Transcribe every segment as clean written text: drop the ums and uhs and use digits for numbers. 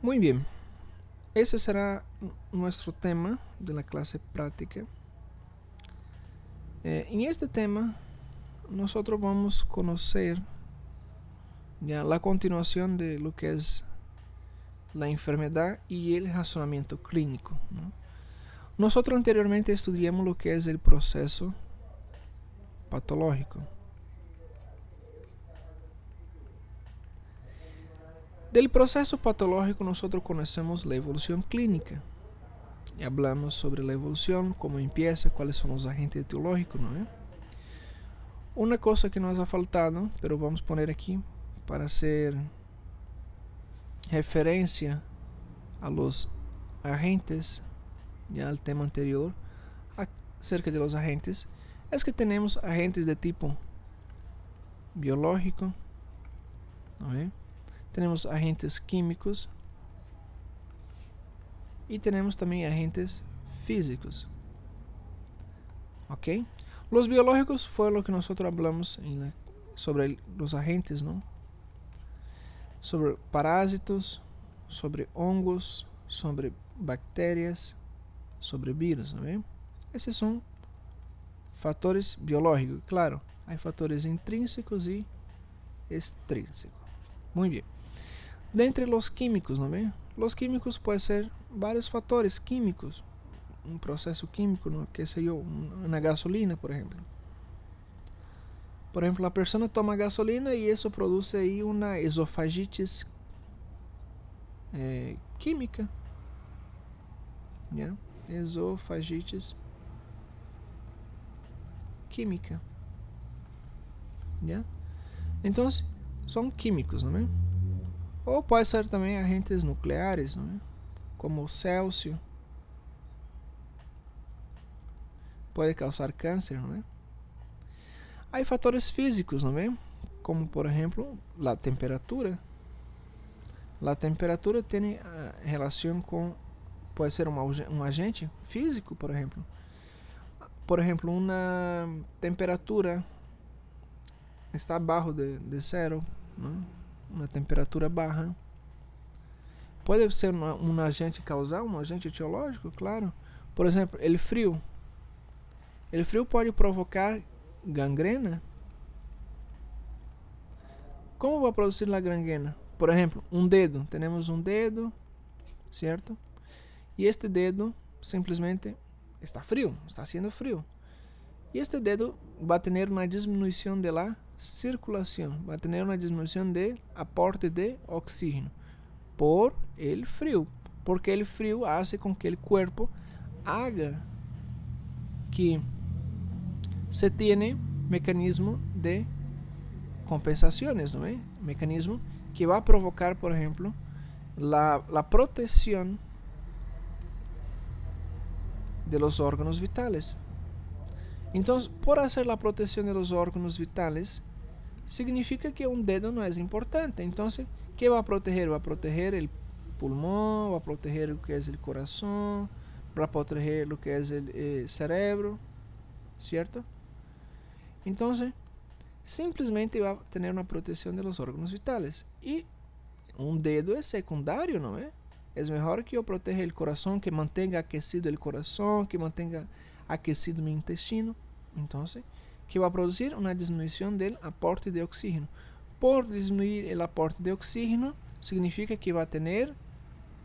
Muy bien, ese será nuestro tema de la clase práctica. En este tema nosotros vamos a conocer ya la continuación de lo que es la enfermedad y el razonamiento clínico, ¿no? Nosotros anteriormente estudiamos lo que es el proceso patológico. Del proceso patológico nosotros conocemos la evolución clínica. Y hablamos sobre la evolución, cómo empieza, cuáles son los agentes etiológicos, ¿no? Una cosa que nos ha faltado, pero vamos a poner aquí para hacer referencia a los agentes, ya al tema anterior, acerca de los agentes, es que tenemos agentes de tipo biológico, ¿no? Tenemos agentes químicos y tenemos también agentes físicos. ¿Ok? Los biológicos fue lo que nosotros hablamos sobre los agentes, ¿no? Sobre parásitos, sobre hongos, sobre bacterias, sobre virus, ¿no? Esses são fatores biológicos. Claro, há fatores intrínsecos e extrínsecos. Muito bem. Dentre os químicos, não é? Os químicos podem ser vários fatores químicos. Um processo químico, ¿no? Que seja uma gasolina, por exemplo. Por exemplo, a pessoa toma gasolina e isso produz aí uma esofagite química. Yeah? Esofagite química. Yeah? Então, são químicos, não é? Ou pode ser também agentes nucleares, não é? Como o Célcio. Pode causar câncer, não é? Há fatores físicos, não é? Como, por exemplo, a temperatura. A temperatura tem relação com... Pode ser um agente físico, por exemplo. Por exemplo, uma temperatura está abaixo de zero, né? Uma temperatura baixa. Pode ser um agente causal, um agente etiológico, claro. Por exemplo, o frio. O frio pode provocar gangrena. Como vai produzir a gangrena? Por exemplo, um dedo. Temos um dedo, certo? E este dedo simplesmente está frio, está sendo frio. E este dedo vai ter uma diminuição de la circulação, vai ter uma diminuição de aporte de oxígeno por el frio, porque el frio hace com que o corpo haga que se tiene mecanismo de compensaciones, ¿no? Mecanismo que va a provocar, por ejemplo, la protección de los órganos vitales. Entonces, por hacer la protección de los órganos vitales, significa que un dedo no es importante. Entonces, ¿qué va a proteger? Va a proteger el pulmón, va a proteger lo que es el corazón, va a proteger lo que es el cerebro, ¿cierto? Entonces, simplesmente va a tener una protección de los órganos vitales. Y un dedo es secundario, ¿no? Es mejor que yo proteja el corazón, que mantenga aquecido el corazón, que mantenga aquecido mi intestino. Entonces, que va a producir una disminución del aporte de oxígeno. Por disminuir el aporte de oxígeno, significa que va a tener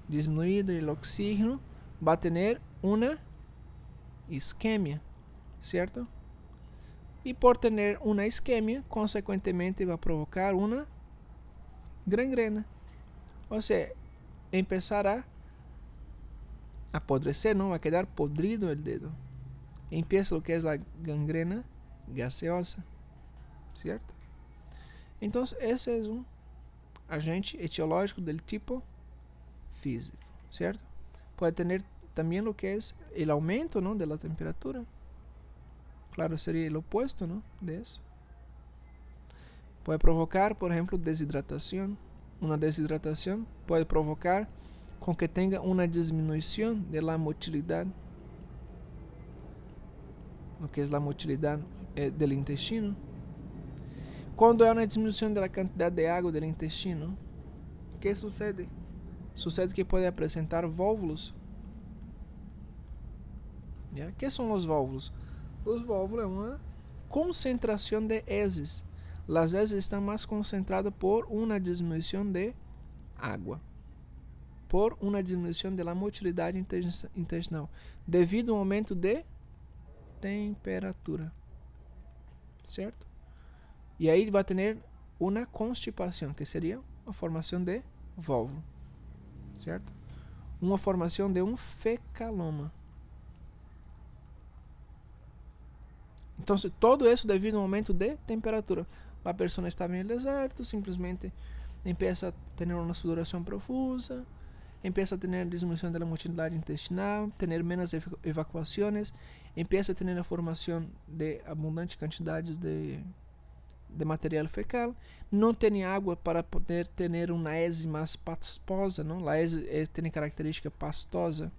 disminuido el oxígeno, va a tener una isquemia, ¿cierto? Y por tener una isquemia, consecuentemente va a provocar una gangrena. O sea, empezará a apodrecer, ¿no? Va a quedar podrido el dedo. Empieza lo que es la gangrena gaseosa, ¿cierto? Entonces, ese es un agente etiológico del tipo físico, ¿cierto? Puede tener también lo que es el aumento, ¿no? De la temperatura. Claro, sería el opuesto, ¿no? De eso. Puede provocar, por ejemplo, deshidratación. Una deshidratación puede provocar con que tenga una disminución de la motilidad, lo que es la motilidad del intestino. Cuando hay una disminución de la cantidad de agua del intestino, ¿qué sucede? sucede que pode apresentar vólvulos. ¿Ya? ¿Qué son los vólvulos? Los vólvulos es una concentración de heces. Las heces están más concentradas por una disminución de agua, por una disminución de la motilidad intestinal, devido a un aumento de temperatura, ¿cierto? Y ahí va a tener una constipación, que sería una formación de vólvulo, ¿cierto? Una formación de un fecaloma. Entonces, todo eso devido a un aumento de temperatura. La persona estaba en el desierto, simplesmente empieza a tener una sudoración profusa, empieza a tener disminución de la motilidad intestinal, tener menos evacuaciones, empieza a tener la formación de abundantes cantidades de material fecal, no tiene agua para poder tener una heces más pastosa, ¿no? La heces tiene característica pastosa,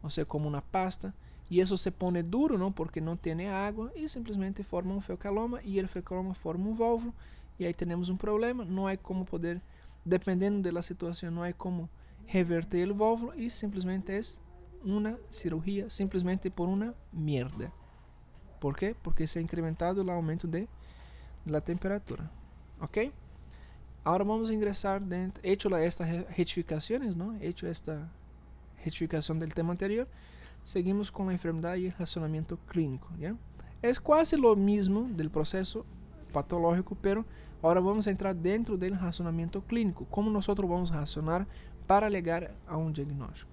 o sea, como una pasta. Y eso se pone duro, ¿no? Porque no tiene agua y simplemente forma un fecaloma y el fecaloma forma un vólvulo y ahí tenemos un problema. No hay como poder, dependiendo de la situación, no hay como reverter el vólvulo y simplemente es una cirugía simplemente por una mierda. ¿Por qué? Porque se ha incrementado el aumento de la temperatura. ¿Ok? Ahora vamos a ingresar dentro, hecho estas rectificaciones, ¿no? Hecho esta rectificación del tema anterior. Seguimos con la enfermedad y el razonamiento clínico, ¿ya? Es casi lo mismo del proceso patológico, pero ahora vamos a entrar dentro del razonamiento clínico. ¿Cómo nosotros vamos a razonar para llegar a un diagnóstico?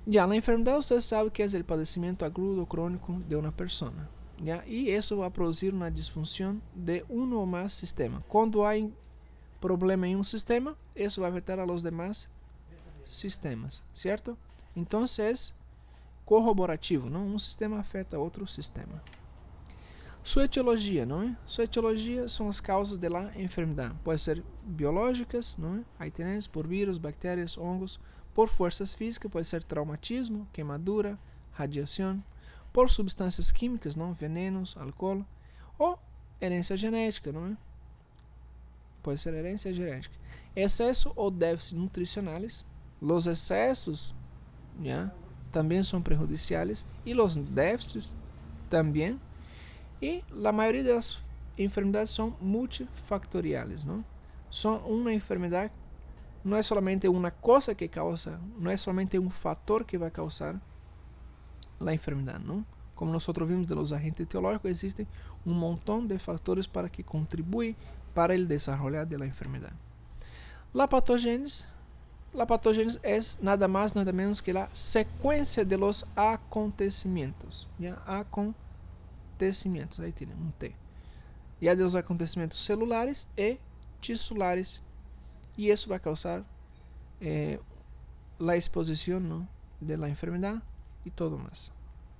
Ya, la enfermedad usted sabe que es el padecimiento agudo crónico de una persona, ¿ya? Y eso va a producir una disfunción de uno o más sistemas. Cuando hay problema en un sistema, eso va a afectar a los demás sistemas, ¿cierto? Entonces, corroborativo, ¿no? Un sistema afecta a otro sistema. Su etiología, ¿no? Su etiología son las causas de la enfermedad. Pueden ser biológicas, ¿no? Ahí tenemos por virus, bacterias, hongos. Por fuerzas físicas, puede ser traumatismo, quemadura, radiación. Por sustancias químicas, ¿no? Venenos, alcohol. O herencia genética, ¿no? Puede ser herencia genética. Exceso o déficit nutricionales. Los excesos, ¿ya? También son perjudiciales y los déficits también. Y la mayoría de las enfermedades son multifactoriales, ¿no? Son una enfermedad, no es solamente una cosa que causa, no es solamente un factor que va a causar la enfermedad, ¿no? Como nosotros vimos de los agentes etiológicos, existen un montón de factores para que contribuyen para el desarrollo de la enfermedad. La patogénesis es nada más, nada menos que la secuencia de los acontecimientos. ¿Ya? Acontecimientos, ahí tienen un T. Ya de los acontecimientos celulares y tisulares. Y eso va a causar la exposición, ¿no? de la enfermedad y todo más.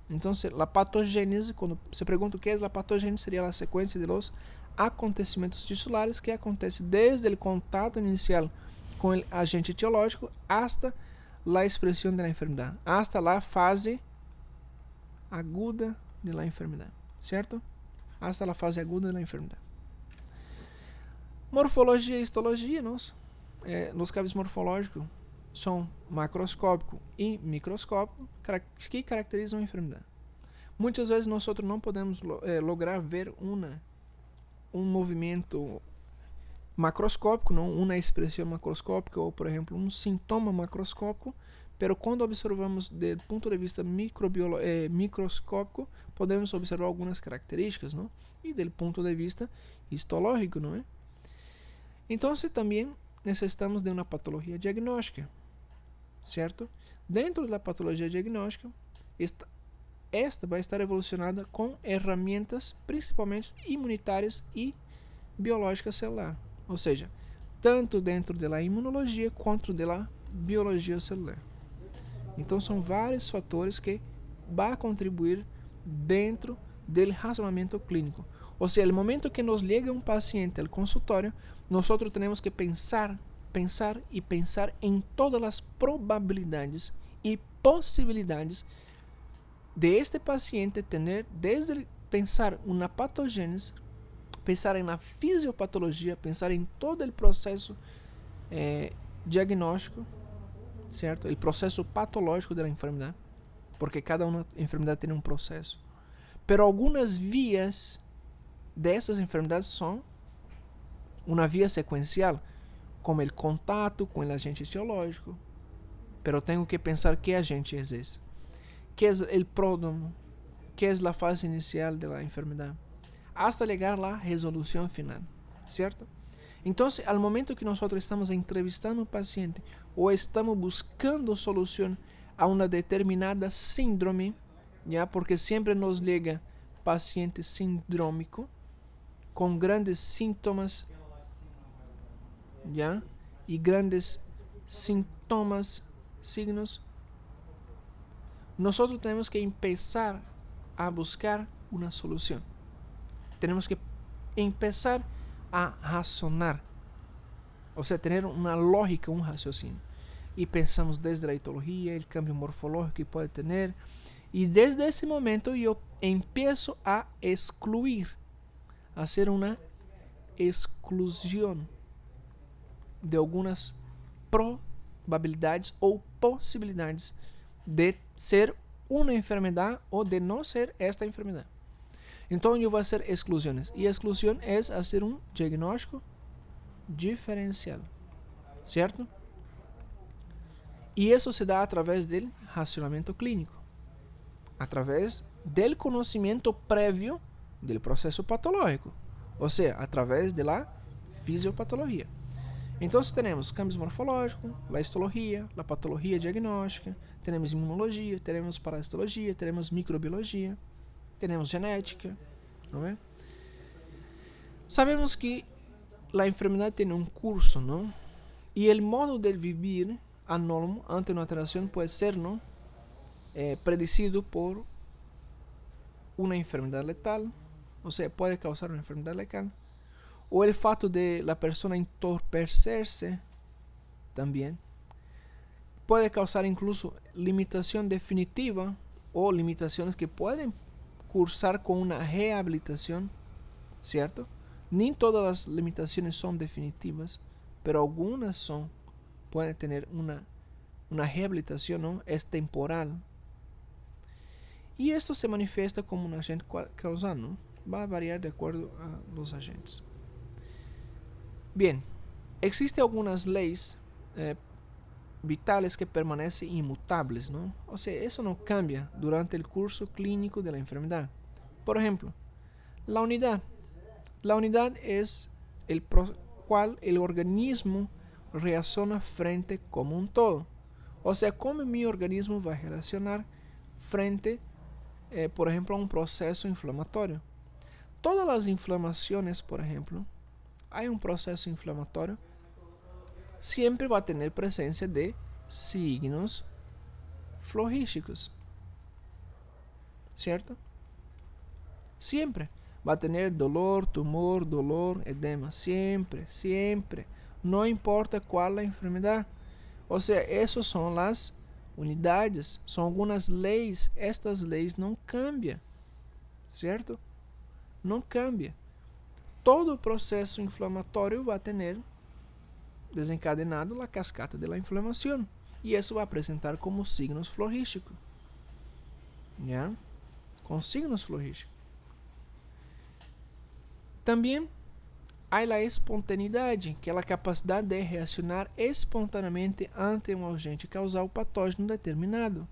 Entonces, la patogénesis, cuando se pregunta qué es la patogénesis, sería la secuencia de los acontecimientos tisulares que acontece desde el contacto inicial con el agente etiológico hasta la expresión de la enfermedad, hasta la fase aguda de la enfermedad, ¿cierto? Hasta la fase aguda de la enfermedad. Morfologia e histologia, los cambios morfológicos são macroscópico e microscópico que caracterizam a enfermedade. Muitas vezes nós não podemos lograr ver um movimento macroscópico, não uma expressão macroscópica ou, por exemplo, um sintoma macroscópico, pero quando observamos do ponto de vista microscópico, podemos observar algumas características, não? E do ponto de vista histológico, não é? Então, também necessitamos de uma patologia diagnóstica, certo? Dentro da patologia diagnóstica, esta vai estar evolucionada com ferramentas principalmente imunitárias e biológicas celular, ou seja, tanto dentro da imunologia quanto da biologia celular. Então são vários fatores que vão contribuir dentro do racionamento clínico. Ou seja, no momento que nos chega um paciente ao consultório, nós temos que pensar em todas as probabilidades e possibilidades de este paciente ter, desde pensar uma patogênese, pensar na fisiopatologia, pensar em todo o processo diagnóstico, certo? O processo patológico da enfermidade, porque cada uma enfermidade tem um processo. Pero algumas vias dessas enfermidades são uma via sequencial, como o contato com o agente etiológico. Pero tenho que pensar que agente é esse, que é o pródromo, que é a fase inicial da enfermidade, hasta chegar à resolução final, certo? Então, ao momento que nós estamos entrevistando o paciente ou estamos buscando solução a uma determinada síndrome, já, porque sempre nos liga paciente sindrômico com grandes sintomas, já, e grandes sintomas, signos, nós temos que começar a buscar uma solução. Temos que começar a razonar, ou seja, ter uma lógica, um raciocínio. E pensamos desde a etiologia, o cambio morfológico que pode ter, e desde esse momento eu empiezo a excluir, a hacer uma exclusão de algumas probabilidades ou possibilidades de ser uma enfermidade ou de não ser esta enfermidade. Então eu vou fazer exclusões. E a exclusão é fazer um diagnóstico diferencial, certo? E isso se dá através do racionamento clínico, através do conhecimento prévio do processo patológico, ou seja, através da fisiopatologia. Então, temos cambios morfológicos, a histologia, a patologia diagnóstica, temos imunologia, temos parasitologia, temos microbiologia, temos genética, não é? Sabemos que a enfermidade tem um curso, não? E o modo de viver anómalo ante uma alteração pode ser, não, predecido por uma enfermidade letal, ou seja, pode causar uma enfermidade letal, ou o fato de a pessoa entorpecer-se também pode causar incluso limitação definitiva ou limitações que podem cursar com uma reabilitação, certo? Nem todas as limitações são definitivas, pero algumas são, podem ter uma reabilitação, não? É temporal. E isto se manifesta como um agente causal, não? Vai variar de acordo a los agentes. Bien, existen algunas leyes vitales que permanecen inmutables, ¿no? O sea, eso no cambia durante el curso clínico de la enfermedad. Por ejemplo, la unidad. La unidad es el cual el organismo reacciona frente como un todo. O sea, cómo mi organismo va a reaccionar frente, por ejemplo, a un proceso inflamatorio. Todas las inflamaciones, por ejemplo, hay un proceso inflamatorio, siempre va a tener presencia de signos flogísticos, ¿cierto? Siempre va a tener dolor, tumor, dolor, edema, siempre, siempre, no importa cuál la enfermedad. O sea, esas son las unidades, son algunas leyes, estas leyes no cambian, ¿cierto? No cambia. Todo proceso inflamatório vai ter desencadenado a cascata da inflamação. E isso vai apresentar como signos flogísticos. ¿Ya? Com signos flogísticos. Também há a espontaneidade, que é a capacidade de reaccionar espontaneamente ante um agente causal patógeno determinado.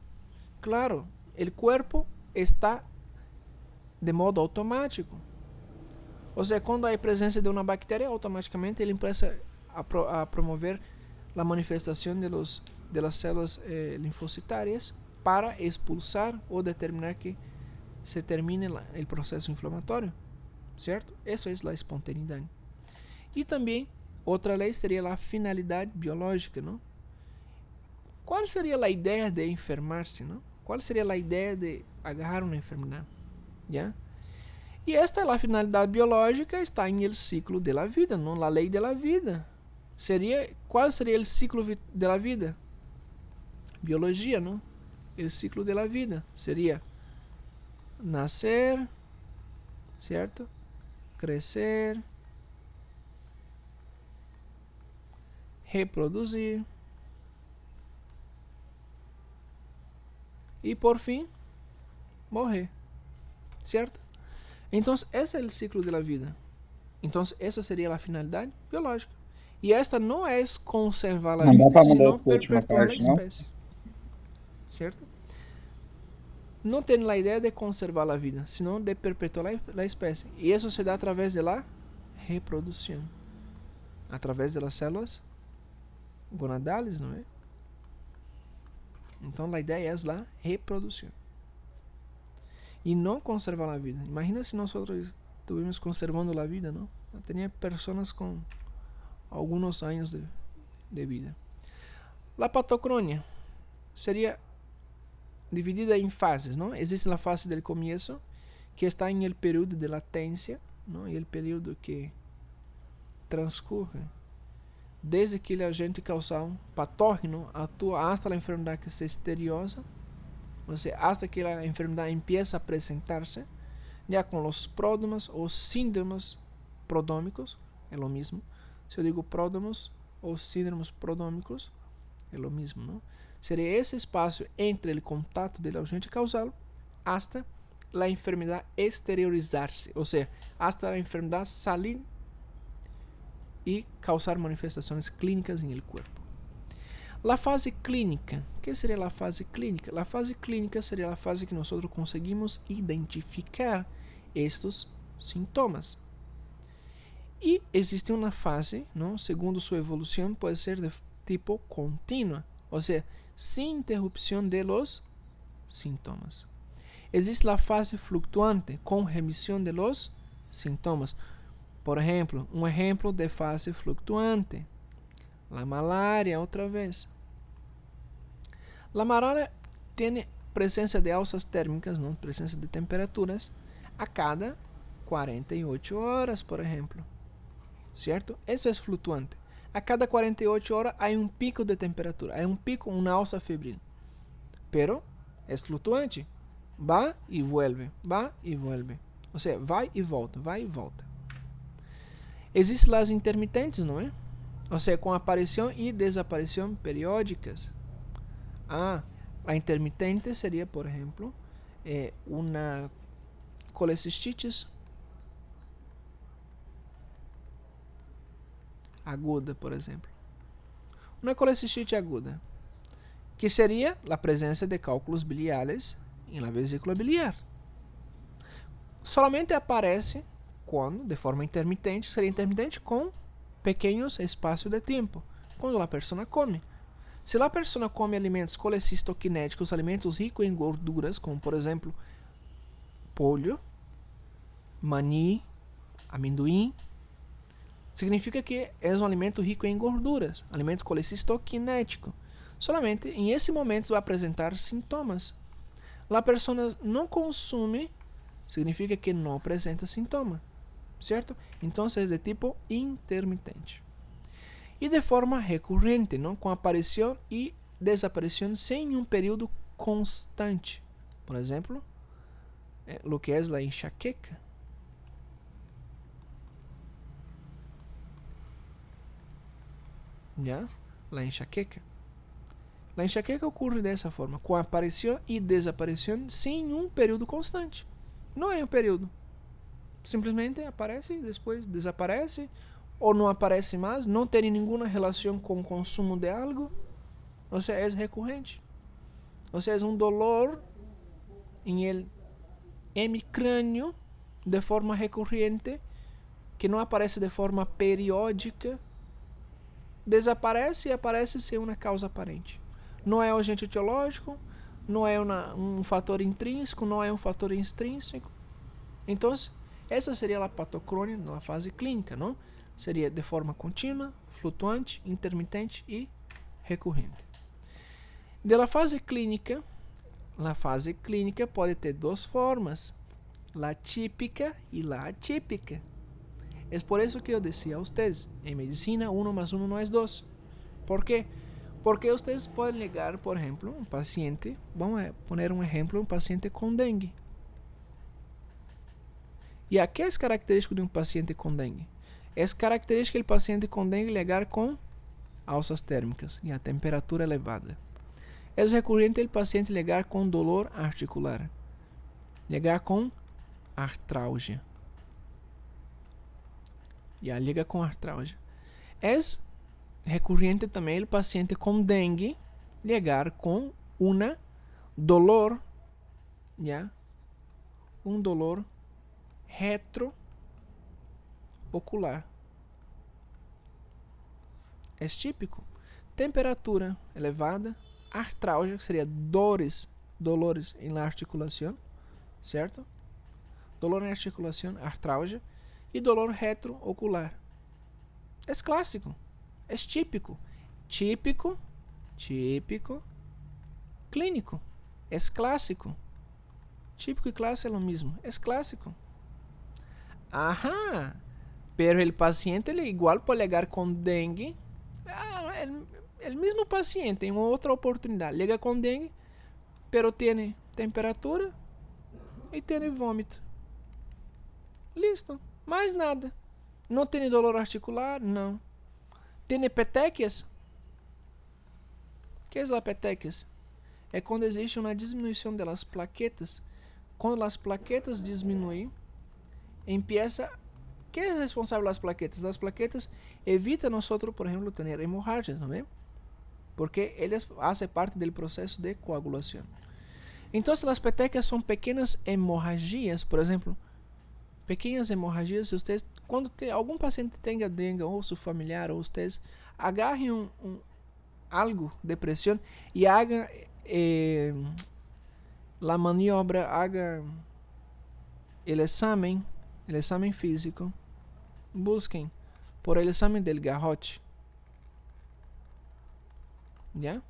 Claro, o corpo está de modo automático. Ou seja, quando há presença de uma bactéria, automaticamente ele começa a promover a manifestação de las células linfocitárias para expulsar ou determinar que se termine o processo inflamatório, certo? Isso é a espontaneidade. E também, outra lei seria a finalidade biológica, não? Qual seria a ideia de enfermar-se, não? Qual seria a ideia de agarrar uma enfermidade? ¿Ya? E esta é a finalidade biológica, está em el ciclo de la vida, não? La lei de la vida. Qual seria o ciclo de la vida? Biologia, não? O ciclo de la vida seria nascer, certo? Crescer, reproduzir e, por fim, morrer. Certo? Então, esse é o ciclo da vida. Então, essa seria a finalidade biológica. E esta não é conservar a vida, senão perpetuar a espécie. Certo? Não tem a ideia de conservar a vida, senão de perpetuar a espécie. E isso se dá através da reprodução. Através das células gonadales, não é? Então, a ideia é a reprodução. E não conservar a vida. Imagina se nós estuviéramos conservando a vida, não? Tinha pessoas com alguns anos de vida. A patocronia seria dividida em fases, não? Existe a fase do começo, que está em el período de latência, não? E el período que transcorre desde que o agente causal patógeno atua hasta a enfermidade que se exteriosa, ou seja, hasta que a enfermidade empieza a apresentar-se, já com os pródromos ou síndromes prodômicos, é o mesmo. Se eu digo pródromos ou síndromes prodômicos, é o mesmo, não? Seria esse espaço entre o contato do agente causal hasta a enfermidade exteriorizar-se, ou seja, hasta a enfermidade salir e causar manifestações clínicas em el corpo. A fase clínica. O que seria a fase clínica? A fase clínica seria a fase que nós conseguimos identificar estes sintomas. E existe uma fase, não, segundo sua evolução, pode ser de tipo contínua, ou seja, sem interrupção de los sintomas. Existe a fase fluctuante, com remissão de los sintomas. Por exemplo, um exemplo de fase fluctuante. A malária, outra vez. A malária tem presença de alças térmicas, não? Presença de temperaturas, a cada 48 horas, por exemplo. Certo? Esse é flutuante. A cada 48 horas há um pico de temperatura, há um pico, uma alça febril. Pero é flutuante. Va e vuelve, va e vuelve. Ou seja, vai e volta, vai e volta. Existem as intermitentes, não é? Ou seja, com aparição e desaparição periódicas. A intermitente seria, por exemplo, uma colecistitis aguda, por exemplo. Uma colecistite aguda, que seria a presença de cálculos biliares na vesícula biliar. Solamente aparece quando, de forma intermitente, seria intermitente com pequenos espaços de tempo, quando a pessoa come. Se a pessoa come alimentos colecistoquinéticos, alimentos ricos em gorduras, como por exemplo pollo, maní, amendoim, significa que é um alimento rico em gorduras, alimento colecistoquinético. Solamente em esse momento vai apresentar sintomas. A pessoa não consome, significa que não apresenta sintoma, certo? Então é de tipo intermitente. E de forma recorrente, não? Com aparição e desaparição sem um período constante. Por exemplo, o que é a enxaqueca. ¿Ya? La enxaqueca. La enxaqueca ocorre dessa forma, com aparição e desaparição sem um período constante. Não é um período. Simplesmente aparece e depois desaparece, ou não aparece mais, não tem nenhuma relação com o consumo de algo, ou seja, é recorrente. Ou seja, é um dolor em el hemicrâneo de forma recorrente, que não aparece de forma periódica, desaparece e aparece sem uma causa aparente. Não é um agente etiológico, não é um fator intrínseco, não é um fator extrínseco. Então, essa seria a patocronia na fase clínica, não? Seria de forma contínua, flutuante, intermitente e recorrente. A fase clínica, a fase clínica pode ter duas formas, a típica e a atípica. É por isso que eu dizia a vocês, em medicina 1 mais 1 não é 2. ¿Por quê? Porque vocês podem ligar, por exemplo, um paciente, vamos poner um exemplo, um paciente com dengue. E a que é característico de um paciente com dengue? É característico do paciente com dengue ligar com alças térmicas e a temperatura elevada. É recorrente o paciente ligar com dolor articular, ligar com artralgia. Já liga com artralgia. É recorrente também o paciente com dengue ligar com dolor, já, dolor retroocular. É típico. Temperatura elevada, artralgia, que seria dolores na articulação, certo? Dolor na articulação, artralgia, e dolor retroocular. É clássico. É típico. Típico. Clínico. É clássico. Típico y clásico es lo mismo. Es clásico. Ajá. Pero el paciente igual puede llegar con dengue. El mismo paciente en otra oportunidad llega con dengue, pero tiene temperatura y tiene vómito. Listo. Mais nada. Não tem dolor articular? Não. Tem petequias? O que é a petequias? É quando existe uma diminuição das plaquetas. Quando as plaquetas diminuem, empieza... ¿Qué é responsável das plaquetas? As plaquetas evitam nós, por exemplo, ter hemorragias, não é? Porque elas fazem parte do processo de coagulação. Então, as petequias são pequenas hemorragias, por exemplo, pequenas hemorragias. Se vocês, quando algum paciente tenha dengue, ou seu familiar, ou vocês agarrem algo de pressão e haga a maniobra, haga o exame físico, busquem por el exame del garrote, ¿ya?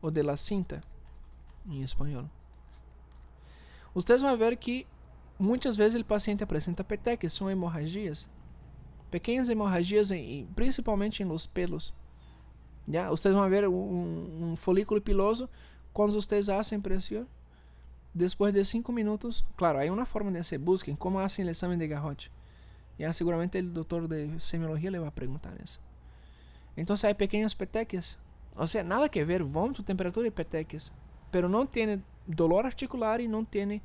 Ou de la cinta, em espanhol. Vocês vão ver que muitas vezes o paciente apresenta petequias, são hemorragias, pequenas hemorragias, principalmente em los pelos. ¿Ya? Vocês vão ver um folículo piloso quando vocês fazem pressão. Depois de 5 minutos, claro, há uma forma de hacer, busquem como fazem o exame de garrote. Ya seguramente o doutor de semiologia le vai perguntar isso. Então, há pequenas petequias. Ou seja, nada que ver, vômito, temperatura e petequias. Pero não tem dolor articular e não tem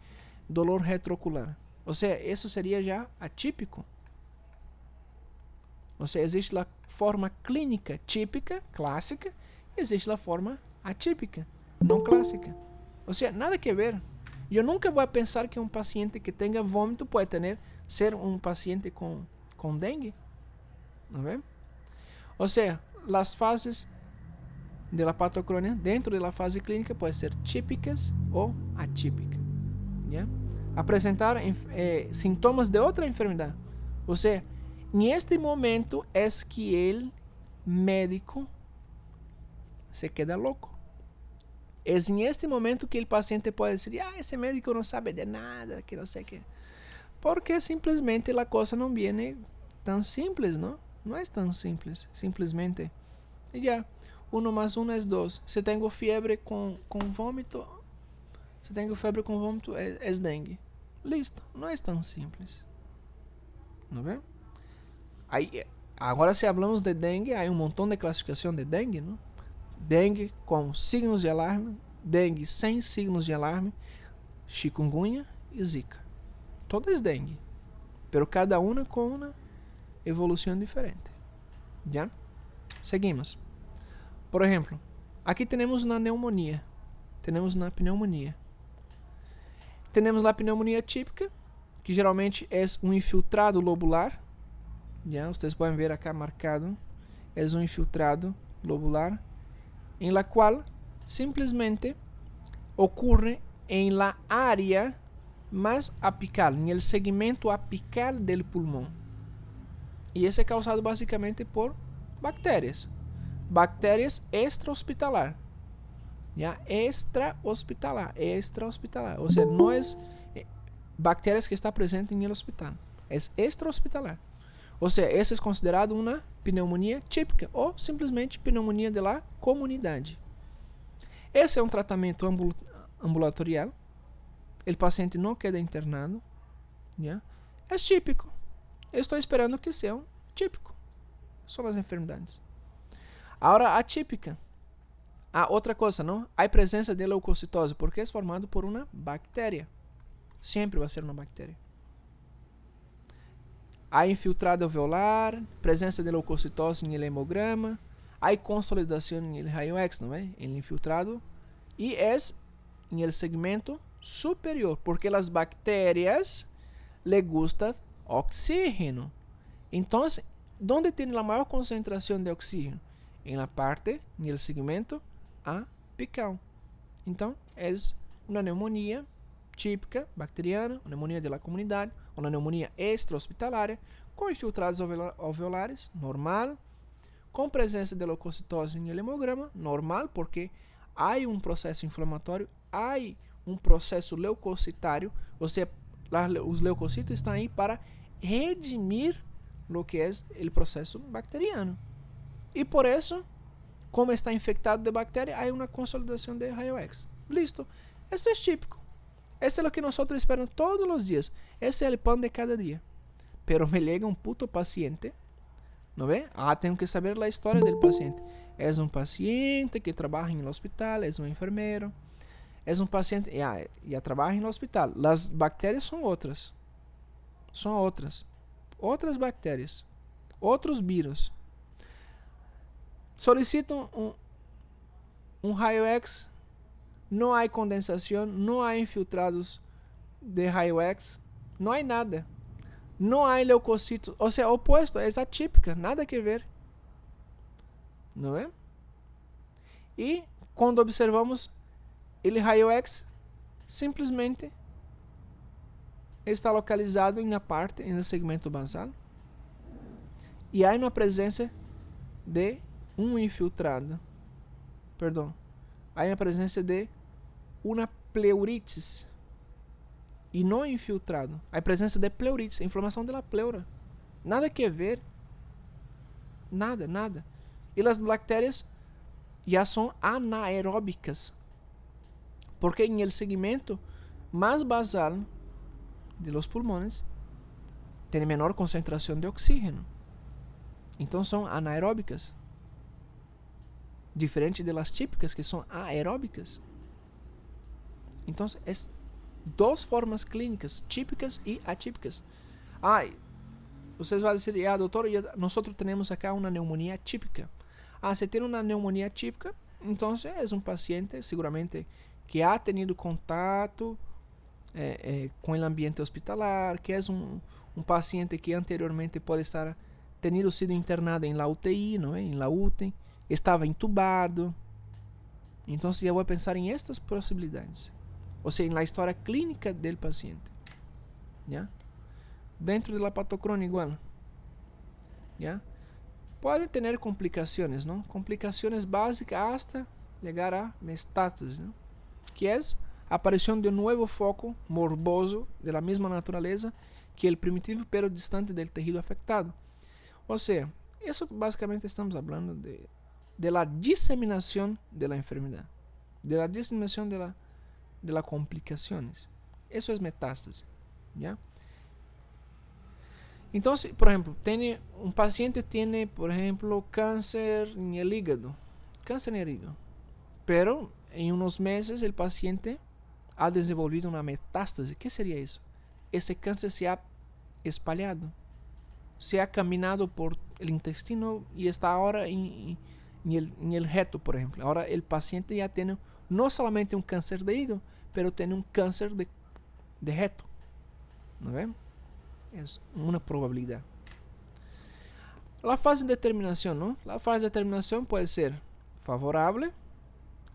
dolor retroocular. Ou seja, isso seria já atípico. Ou seja, existe a forma clínica típica, clássica, e existe a forma atípica, não clássica. Ou seja, nada que ver. Eu nunca vou pensar que um paciente que tenha vômito pode ser um paciente com dengue. Não é? Ou seja, as fases da patocronia dentro da fase clínica podem ser típicas ou atípicas. ¿Ya? Apresentar sintomas de outra enfermidade. Ou seja, neste momento é que o médico se queda louco. É neste momento que o paciente pode dizer: esse médico não sabe de nada, que não sei o que. Porque simplesmente a coisa não vem tão simples, não? Não é tão simples. Simplesmente, já, 1 mais 1 é 2. Se tenho febre com vômito, é dengue. Listo. Não é tão simples. Não é? Aí, agora, se falamos de dengue, há um montão de classificação de dengue, não? Dengue com signos de alarme, dengue sem signos de alarme, chikungunya e zika. Todas dengue, pero cada uma com uma evolução diferente. Já? Seguimos. Por exemplo, aqui temos uma pneumonia. Temos uma pneumonia. Temos a pneumonia típica, que geralmente é um infiltrado lobular. Já, vocês podem ver aqui marcado. É um infiltrado lobular, em la qual simplesmente ocorre em la área mais apical, em el segmento apical del pulmão. E esse é causado basicamente por bactérias. Bactérias extra-hospitalar. Já? Extra-hospitalar. Ou seja, não é bactérias que está presente em el hospital. É extra-hospitalar. Ou seja, essa é considerado uma pneumonia típica ou simplesmente pneumonia de la comunidade. Esse é um tratamento ambulatorial. O paciente não queda internado. Já? É típico. Eu estou esperando que seja típico. São as enfermidades. Agora, atípica. Outra coisa, não? Há presença de leucocitose, porque é formado por uma bactéria. Sempre vai ser uma bactéria. Há infiltrado alveolar, presença de leucocitose em hemograma, há consolidação em raio-X, não é? Em infiltrado. E é em el segmento superior, porque as bactérias le gusta oxígeno. Então, onde tem a maior concentração de oxígeno? Em la parte, em el segmento apical. Então, é uma pneumonia típica bacteriana, uma pneumonia da comunidade, uma pneumonia extra-hospitalária, com infiltrados alveolares, normal, com presença de leucocitose em hemograma, normal, porque há um processo inflamatório, há um processo leucocitário, ou seja, os leucocitos estão aí para redimir o que é o processo bacteriano. E por isso, como está infectado de bactéria, há uma consolidação de raio-X. Listo. Isso é típico. Esse é o que nós esperamos todos os dias. Esse é o pão de cada dia. Pero me llega um puto paciente, ¿no ve? Tenho que saber a história do paciente. É um paciente que trabalha no hospital, é um enfermeiro. É um paciente, já trabalha no hospital. As bactérias são outras. São outras. Outras bactérias. Outros vírus. Solicitam um raio-X. Não há condensação, não há infiltrados de raio-X, não há nada. Não há leucocitos, ou seja, o oposto, é atípica, nada que ver. Não é? E quando observamos, ele raio-X simplesmente está localizado na parte, no segmento basal. E há uma presença de um infiltrado. Perdão. Há a presença de uma pleurites e não infiltrado. Há presença de pleurites, inflamação da pleura. Nada que ver. Nada. E as bactérias já são anaeróbicas. Porque em el segmento mais basal de los pulmones tem menor concentração de oxígeno. Então são anaeróbicas. Diferente de las típicas, que são aeróbicas. Então, é duas formas clínicas, típicas e atípicas. Vocês vão dizer, doutor, nós temos acá uma pneumonia típica. Se tem uma pneumonia típica, então é um paciente, seguramente, que ha tenido contato com o ambiente hospitalar, que é um paciente que anteriormente pode estar tenido sido internado em la UTI, não é? Em la UTI, estava entubado. Então, já vou pensar em estas possibilidades. Ou seja, na história clínica do paciente. ¿Ya? Dentro da patocrônica igual. ¿Ya? Pode ter complicações, não? Complicações básicas hasta chegar a metástase, ¿no? Que é a aparição de um novo foco morboso da mesma natureza que o primitivo, pero distante do tecido afetado. Ou seja, isso basicamente estamos falando de la disseminación de la enfermedad, de la disseminación de las complicaciones. Eso es metástase, ¿ya? Entonces, por ejemplo, un paciente tiene, por ejemplo, cáncer en el hígado, pero en unos meses el paciente ha desenvolvido una metástase. ¿Qué sería eso? Ese cáncer se ha espalhado, se ha caminado por el intestino y está ahora en el reto, por ejemplo. Ahora el paciente ya tiene no solamente un cáncer de hígado, pero tiene un cáncer de reto. ¿No ven? Es una probabilidad. La fase de determinación, ¿no? La fase de determinación puede ser favorable,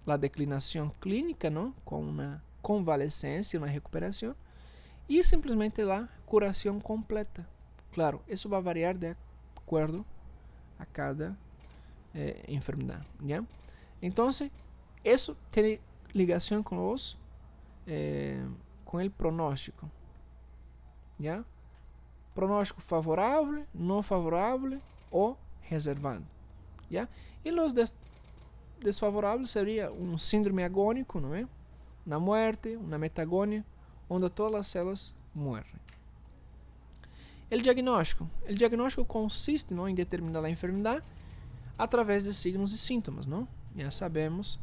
la declinación clínica, ¿no? Con una convalescencia, una recuperación, y simplemente la curación completa. Claro, eso va a variar de acuerdo a cada enfermedad, ¿ya? Entonces, eso tiene ligación con con el pronóstico, ¿ya? Pronóstico favorable, no favorable o reservado, ¿ya? Y los desfavorables sería un síndrome agónico, ¿no es? Una muerte, una metagonia, donde todas las células mueren. El diagnóstico consiste, ¿no?, en determinar la enfermedad através de signos e sintomas, não? Já sabemos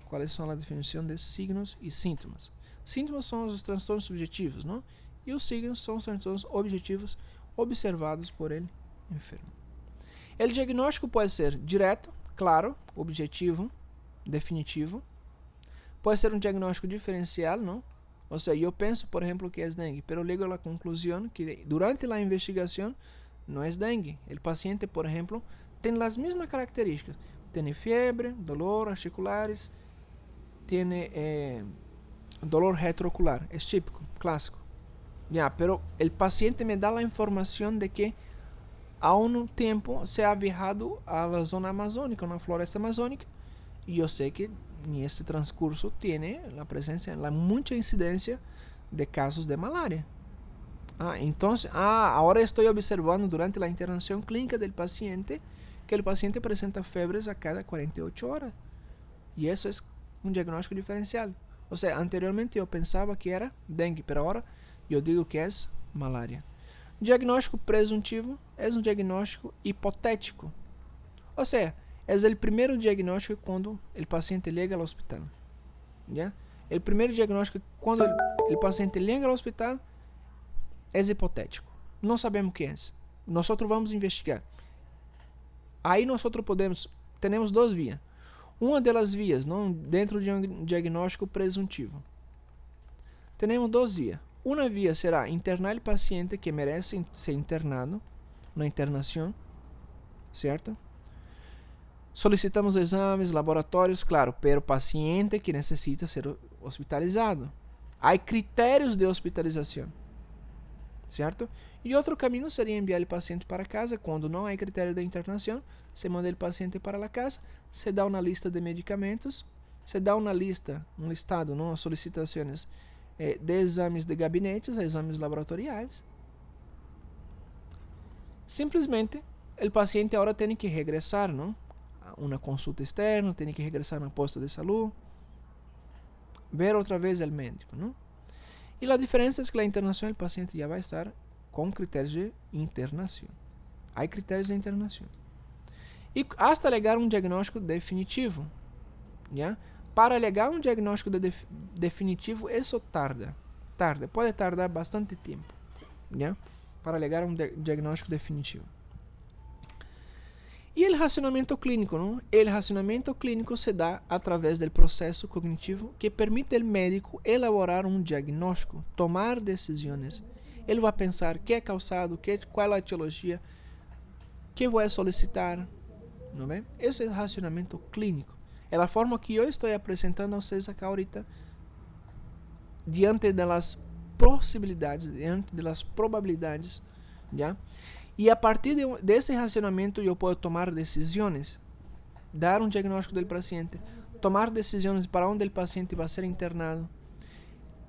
quais são a definição de signos e sintomas. Sintomas são os transtornos subjetivos, não? E os signos são os transtornos objetivos observados por ele enfermo. O diagnóstico pode ser direto, claro, objetivo, definitivo. Pode ser um diagnóstico diferencial, não? O sea, eu penso, por exemplo, que é dengue, pero llego a la conclusión que durante la investigación no es dengue. El paciente, por ejemplo, tem as mesmas características. Tem fiebre, dolor articulares, tem dolor retroocular. É típico, clássico. Ya, pero el paciente me dá a informação de que há um tempo se ha viajado a la zona amazônica, na floresta amazônica, e eu sei que nesse transcurso tem a presença, muita incidência de casos de malaria. Então, agora estou observando durante a internação clínica do paciente que o paciente apresenta febres a cada 48 horas. E isso é um diagnóstico diferencial. Ou seja, anteriormente eu pensava que era dengue, mas agora eu digo que é malária. Diagnóstico presuntivo é um diagnóstico hipotético. Ou seja, é o primeiro diagnóstico quando o paciente chega ao hospital. ¿Ya? O primeiro diagnóstico quando o paciente chega ao hospital é hipotético. Não sabemos o que é. Nós vamos investigar. Aí nós temos duas vias. Uma delas vias, não, dentro de um diagnóstico presuntivo. Temos duas vias. Uma via será internar o paciente que merece ser internado, na internação, certo? Solicitamos exames, laboratórios, claro, para o paciente que necessita ser hospitalizado. Há critérios de hospitalização, certo? E outro caminho seria enviar o paciente para casa. Quando não há critério de internação, se manda o paciente para a casa, se dá uma lista de medicamentos, se dá uma lista, um listado, não, solicitações de exames de gabinetes, exames laboratoriais. Simplesmente, o paciente agora tem que regressar, não? A uma consulta externa, tem que regressar na posto de saúde, ver outra vez o médico, não? E a diferença é que na internação o paciente já vai estar com critérios de internação. Há critérios de internação. E hasta chegar um diagnóstico definitivo, já? Para chegar um diagnóstico definitivo, isso tarda, pode tardar bastante tempo, já? Para chegar a um diagnóstico definitivo. E o racionamento clínico, não? O racionamento clínico se dá através do processo cognitivo que permite ao médico elaborar um diagnóstico, tomar decisões. Ele vai pensar o que é causado, qual é a etiologia, o que vou solicitar, não é? Esse é o racionamento clínico. É a forma que eu estou apresentando a vocês aqui ahorita, diante das possibilidades, diante das probabilidades, já? E a partir desse racionamento eu posso tomar decisões, dar um diagnóstico do paciente, tomar decisões para onde o paciente vai ser internado,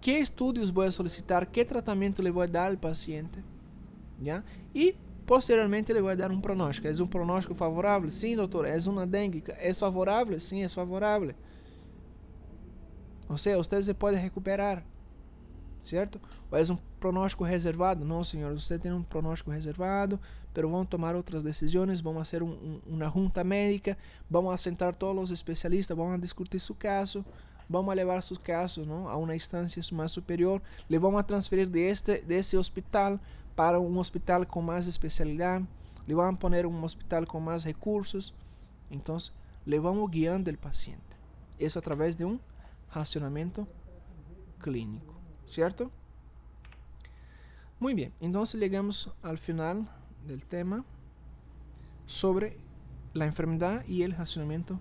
que estudos vou solicitar, que tratamento le vou dar ao paciente, já? E posteriormente le vou dar um pronóstico. É um pronóstico favorável? Sim, doutor. É uma dengue? É favorável? Sim, é favorável. Ou seja, você se pode recuperar, certo? Ou é um pronóstico reservado? Não, senhor, você tem um pronóstico reservado, mas vamos tomar outras decisões, vamos fazer uma junta médica, vamos assentar todos os especialistas, vamos discutir seu caso, vamos levar seu caso, não, a uma instância mais superior, le vamos transferir desse hospital para um hospital com mais especialidade, le vamos poner um hospital com mais recursos. Então, le vamos guiando o paciente. Isso através de um racionamento clínico, certo? Muito bem, então chegamos ao final do tema sobre a enfermidade e o racionamento